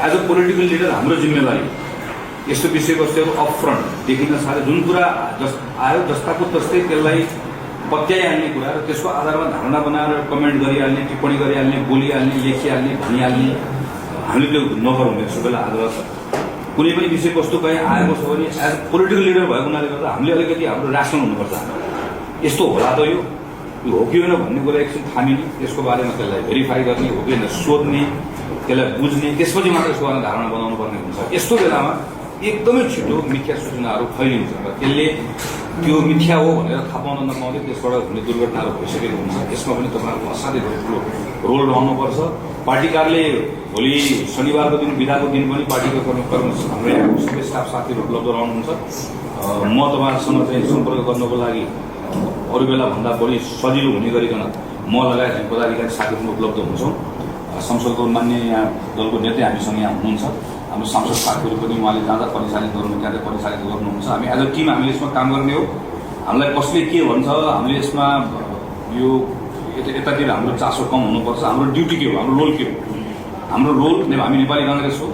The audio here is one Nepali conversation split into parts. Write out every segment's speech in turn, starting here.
एज अ पोलिटिकल लिडर हाम्रो जिम्मेवारी यस्तो विषयवस्तुहरू अपफ्रन्ट देखिन साथै जुन कुरा आयो जस्ताको तस्तै त्यसलाई पत्याइहाल्ने कुरा र त्यसको आधारमा धारणा बनाएर कमेन्ट गरिहाल्ने, टिप्पणी गरिहाल्ने, बोलिहाल्ने, लेखिहाल्ने, भनिहाल्ने हामीले त्यो नगरौँ। यसो बेला आग्रह छ। कुनै पनि विषयवस्तु कहीँ आएको छ भने एज पोलिटिकल लिडर भएको हुनाले गर्दा हामीले अलिकति हाम्रो रासन हुनुपर्छ। यस्तो होला त यो हो कि होइन भन्ने कुरा एकछिन थामिने, त्यसको बारेमा त्यसलाई भेरिफाई गर्ने, हो कि होइन सोध्ने, त्यसलाई बुझ्ने, त्यसपछि मात्र यसको बारेमा धारणा बनाउनु पर्ने हुन्छ। यस्तो बेलामा एकदमै छिटो मिथ्या सूचनाहरू फैलिन्छ र त्यसले त्यो मिथ्या हो भनेर थाहा पाउन नपाउँदै त्यसबाट हुने दुर्घटनाहरू भइसकेको हुन्छ। यसमा पनि तपाईँहरूको असाध्यै ठुलो रोल रहनुपर्छ। पार्टी कार्यालय भोलि शनिबारको दिन बिदाको दिन पनि पार्टीको हाम्रो यहाँको सबै स्टाफ साथीहरू उपलब्ध रहनुहुन्छ। म तपाईँहरूसँग चाहिँ सम्पर्क गर्नको लागि अरू बेला भन्दा बढी सजिलो हुने गरिकन म लगायत पदाधिकारी साथीहरू उपलब्ध हुन्छौँ। संसदको मान्य यहाँ दलको नेतै हामीसँग यहाँ हुनुहुन्छ। हाम्रो सांसद साथीहरू पनि उहाँले जहाँ परिचालित गर्नु त्यहाँ परिचालित गर्नुहुन्छ। हामी एज अ टिम हामीले यसमा काम गर्ने हो। हामीलाई कसले के भन्छ, हामीले यसमा यो यतातिर हाम्रो चासो कम हुनुपर्छ। हाम्रो ड्युटी के हो, हाम्रो रोल के हो? हाम्रो रोल हामी नेपाली कांग्रेस हो,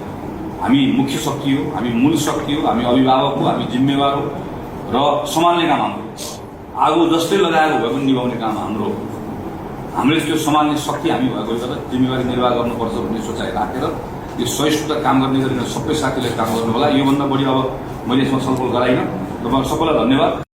हामी मुख्य शक्ति हो, हामी मूल शक्ति हो, हामी अभिभावक हो, हामी जिम्मेवार हो र सम्हाल्ने काम हाम्रो। आगो जसले लगाएको भए पनि निभाउने काम हाम्रो हो। हामीले त्यो सम्हाल्ने शक्ति हामी भएको गर्दा जिम्मेवारी निर्वाह गर्नुपर्छ भन्ने सोचाइ राखेर यो सहिष्णुता काम गर्ने गरिकन सबै साथीले काम गर्नु होला। योभन्दा बढी अब मैले यसमा छलफल गराइनँ। तपाईँ सबैलाई धन्यवाद।